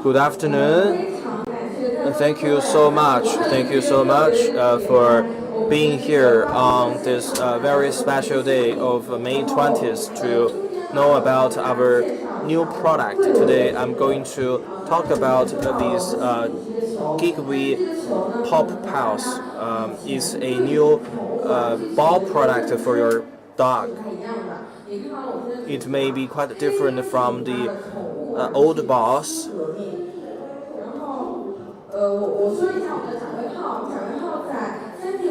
Good afternoon. Thank you so much. Thank you so much for being here on this very special day of May 20th to know about our new product. Today I'm going to talk about this Gigwi Pop Pulse. Is a new ball product for your dog. It may be quite different from the old balls.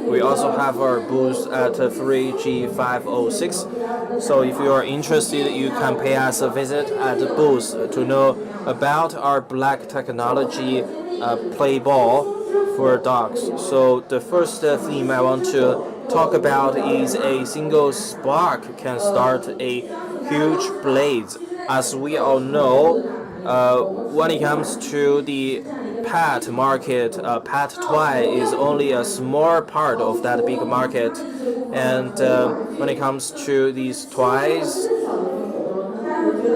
We also have our booth at 3G506. So if you are interested, you can pay us a visit at the booth to know about our black technology play ball for dogs. So the first theme I want to talk about is a single spark can start a huge blaze. As we all know, when it comes to the pet market, pet toy is only a small part of that big market. And when it comes to these toys,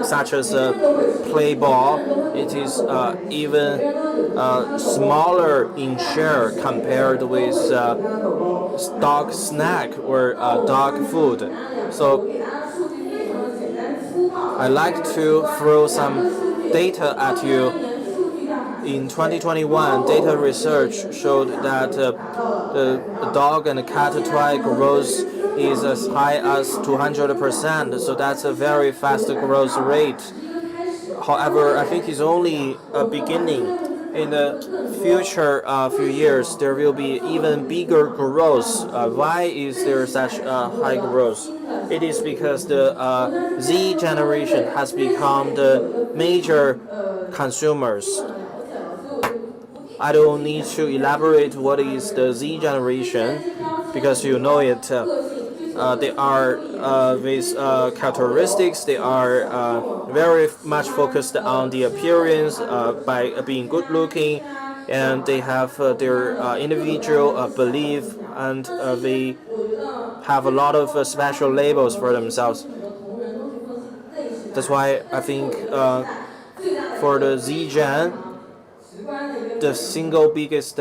such as a play ball, it is even smaller in share compared with dog snack or dog food. So I like to throw some data at you. In 2021, data research showed that the dog and cat toy growth is as high as 200%, so that's a very fast growth rate. However, I think it's only a beginning. In the future few years, there will be even bigger growth. Why is there such a high growth? It is because the Z generation has become the major consumers. I don't need to elaborate what is the Z generation because you know it. They are with characteristics. They are very much focused on the appearance by being good looking, and they have their individual belief, and they have a lot of special labels for themselves. That's why I think for the Z Gen, the single biggest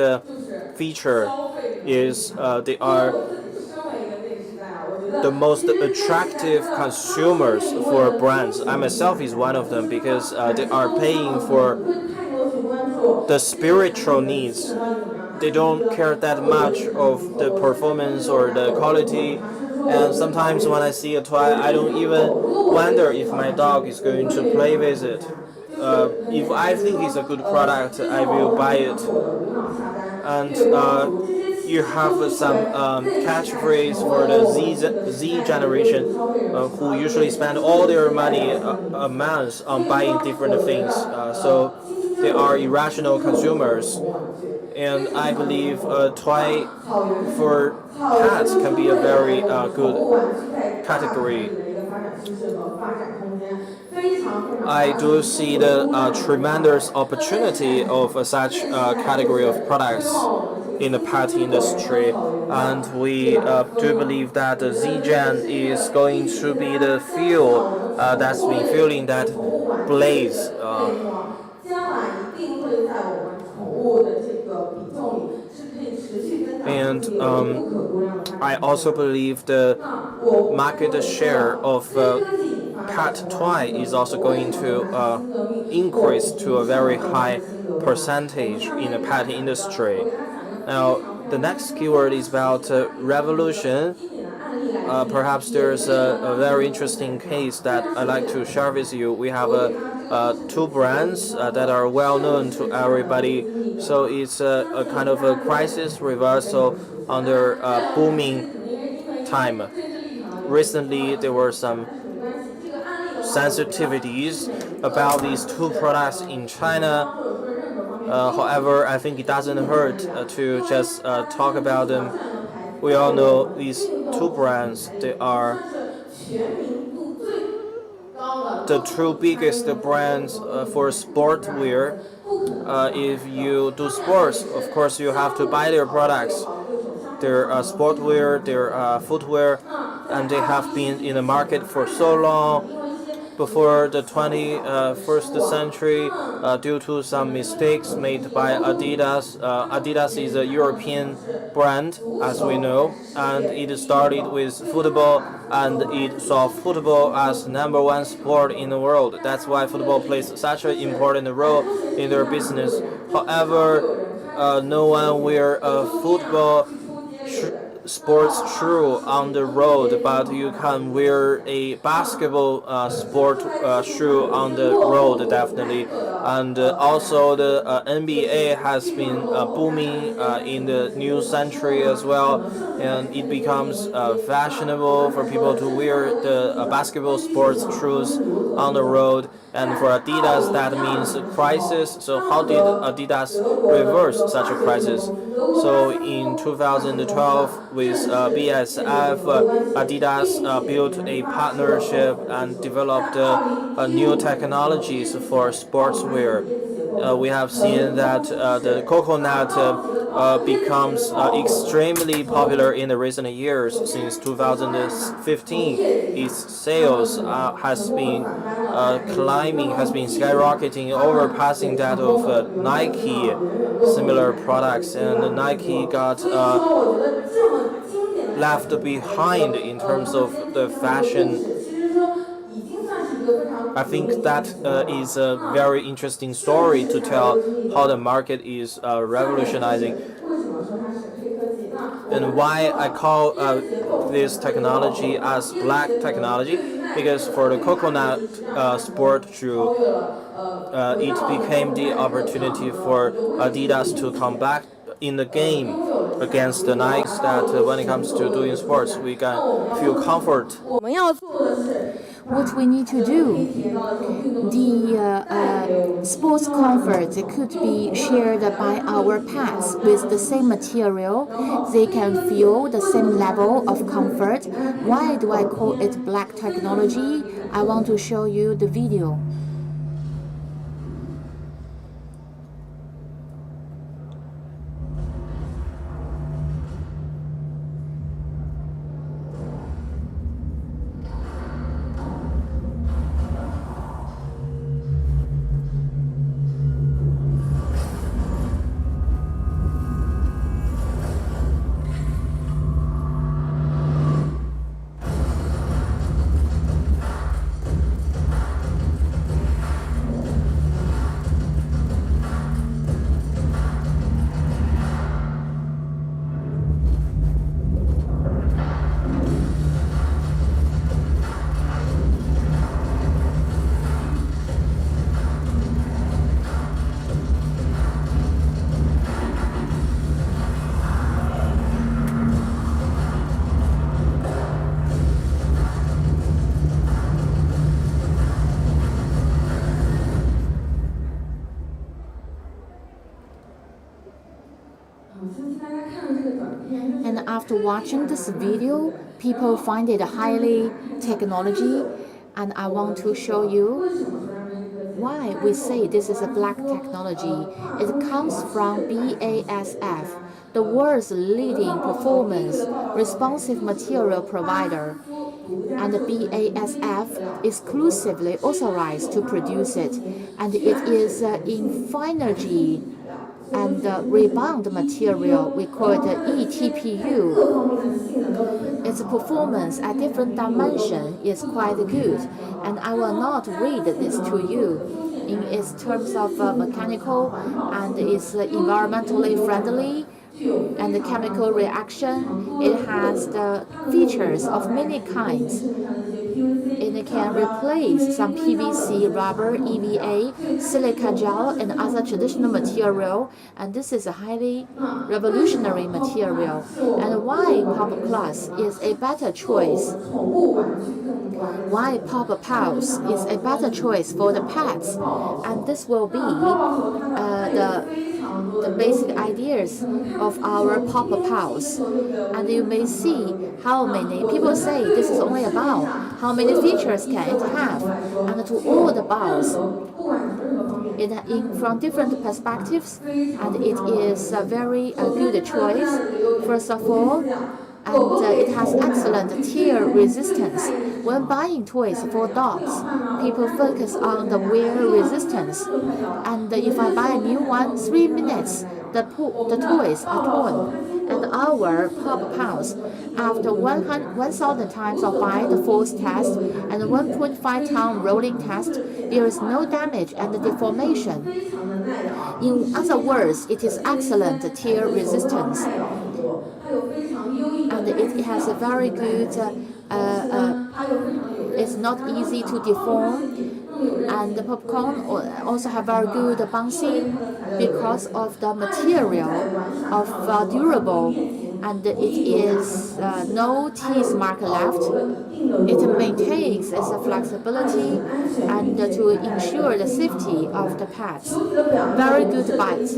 feature is they are the most attractive consumers for brands. I myself is one of them because they are paying for the spiritual needs. They don't care that much of the performance or the quality. And sometimes when I see a toy, I don't even wonder if my dog is going to play with it. If I think it's a good product, I will buy it. And you have some catchphrase for the Z generation, who usually spend all their money a month on buying different things. So they are irrational consumers. And I believe a toy for pets can be a very good category. I do see the tremendous opportunity of such a category of products in the pet industry, and we do believe that the Z-Gen is going to be the fuel that's been fueling that blaze. And I also believe the market share of pet toy is also going to increase to a very high percentage in the pet industry. Now, the next keyword is about revolution. Perhaps there's a very interesting case that I'd like to share with you. We have two brands that are well known to everybody. So it's a kind of a crisis reversal under booming time. Recently, there were some sensitivities about these two products in China. However, I think it doesn't hurt to just talk about them. We all know these two brands. They are the two biggest brands for sportwear. If you do sports, of course you have to buy their products. Their sportwear, their footwear, and they have been in the market for so long. before the 21st century, due to some mistakes made by Adidas. Adidas is a European brand, as we know, and it started with football, and it saw football as #1 sport in the world. That's why football plays such an important role in their business. However, no one wear a football sports shoe on the road, but you can wear a basketball sport shoe on the road, definitely. And also the NBA has been booming in the new century as well, and it becomes fashionable for people to wear the basketball sports shoes on the road. And for Adidas, that means crisis. So how did Adidas reverse such a crisis? So in 2012, with BSF, Adidas built a partnership and developed new technologies for sportswear. We have seen that the coconut becomes extremely popular in the recent years. Since 2015, its sales has been climbing, has been skyrocketing, overpassing that of Nike similar products, and Nike got left behind in terms of the fashion. I think that is a very interesting story to tell how the market is revolutionizing. And why I call this technology as black technology, because for the coconut sport shoe, it became the opportunity for Adidas to come back in the game against the Nikes, that when it comes to doing sports, we can feel comfort. What we need to do, the sports comfort could be shared by our pets with the same material. They can feel the same level of comfort. Why do I call it black technology? I want to show you the video. And after watching this video, people find it highly technology, and I want to show you why we say this is a black technology. It comes from BASF, the world's leading performance responsive material provider, and BASF exclusively authorized to produce it, and it is in Finergy and rebound material. We call it eTPU. Its performance at different dimensions is quite good, and I will not read this to you. In its terms of mechanical, and it's environmentally friendly, and the chemical reaction, it has the features of many kinds. It can replace some PVC, rubber, EVA, silica gel, and other traditional material, and this is a highly revolutionary material. And why Pop Plus is a better choice? Why Pop Pals is a better choice for the pets? And this will be the basic ideas of our Pop Pals. And you may see how many people say this is only about how many features can it have, and to all the balls from different perspectives, and it is a very good choice. First of all, and it has excellent tear resistance. When buying toys for dogs, people focus on the wear resistance. And if I buy a new one, 3 minutes, the toys are torn. And our Pop Pals, after 1,000 times of bite force test and 1.5-ton rolling test, there is no damage and deformation. In other words, it is excellent tear resistance. And it has a very good, it's not easy to deform. And the popcorn also have very good bouncy because of the material of durable, and it is no teeth mark left. It maintains its flexibility and to ensure the safety of the pets. Very good bite.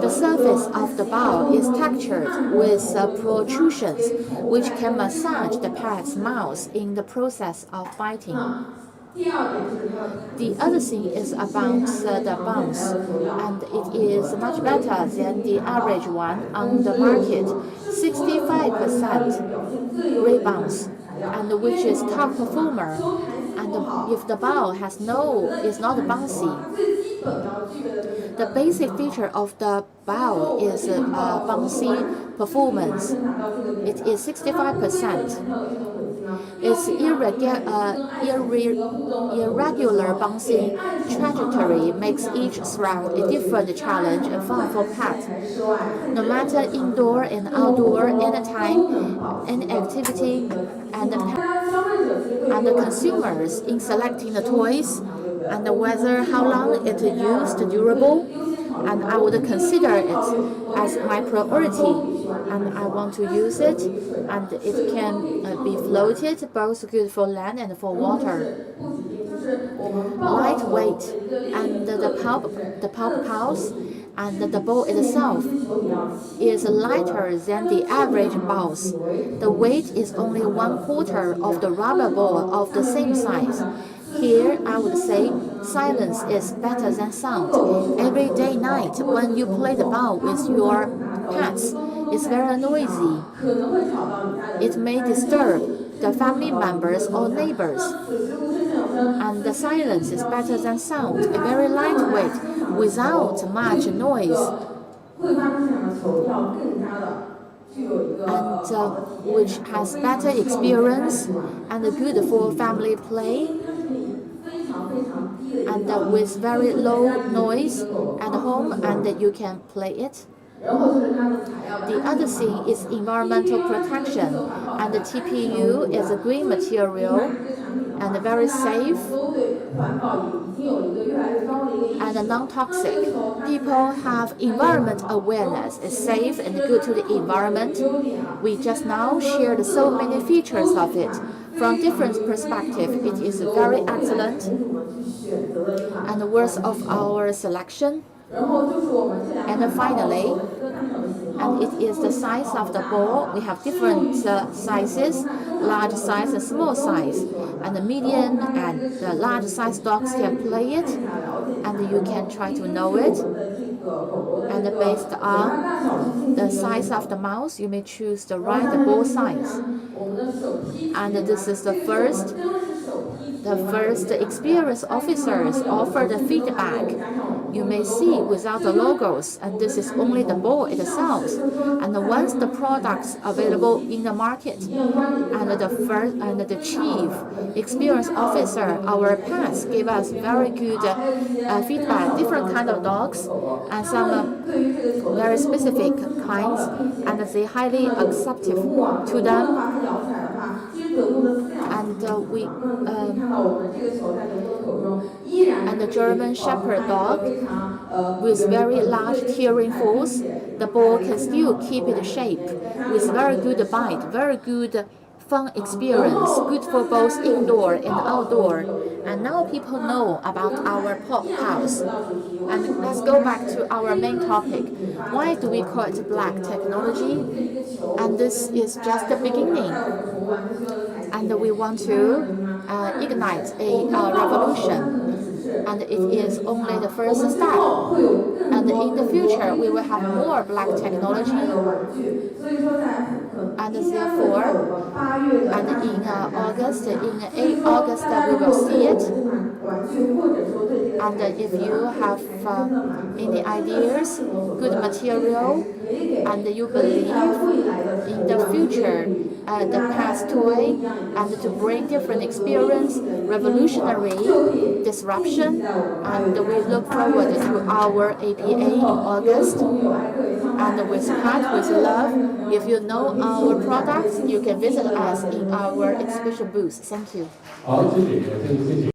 The surface of the bowl is textured with protrusions, which can massage the pet's mouth in the process of biting. The other thing is about the bounce, and it is much better than the average one on the market, 65% rebounds, and which is top performer. And if the bowl is not bouncy, the basic feature of the bowl is bouncy performance. It is 65%. Its irregular bouncing trajectory makes each thread a different challenge and fun for pets. No matter indoor and outdoor, anytime, any activity, and the consumers in selecting the toys and whether how long it used durable, and I would consider it as my priority, and I want to use it, and it can be floated, both good for land and for water. Lightweight, and the pulp pulse and the bowl itself is lighter than the average balls. The weight is only 1/4 of the rubber ball of the same size. Here, I would say silence is better than sound. Every day night, when you play the ball with your pets, it's very noisy. It may disturb the family members or neighbors. And the silence is better than sound, very lightweight, without much noise. And which has better experience and good for family play, and with very low noise at home, and you can play it. The other thing is environmental protection, and the TPU is a green material and very safe and non-toxic. People have environment awareness. It's safe and good to the environment. We just now shared so many features of it. From different perspectives, it is very excellent and worth of our selection. And finally, and it is the size of the ball. We have different sizes, large size and small size, and the medium and the large size dogs can play it, and you can try to know it. And based on the size of the mouse, you may choose the right ball size. And this is the first experienced officers offer the feedback. You may see without the logos, and this is only the ball itself. And once the products available in the market, and the chief experienced officer, our pets, gave us very good feedback. Different kind of dogs and some very specific kinds, and they highly acceptive to them. And and the German Shepherd dog with very large tearing force, the ball can still keep its shape with very good bite, very good fun experience, good for both indoor and outdoor. And now people know about our Pop House. And let's go back to our main topic. Why do we call it black technology? And this is just the beginning. And we want to ignite a revolution. And it is only the first step. And in the future, we will have more black technology. And therefore, and in August, in 8 August, we will see it. And if you have any ideas, good material, and you believe in the future, the past toy, and to bring different experience, revolutionary disruption, and we look forward to our APA in August. And with heart, with love, if you know our products, you can visit us in our exhibition booth. Thank you.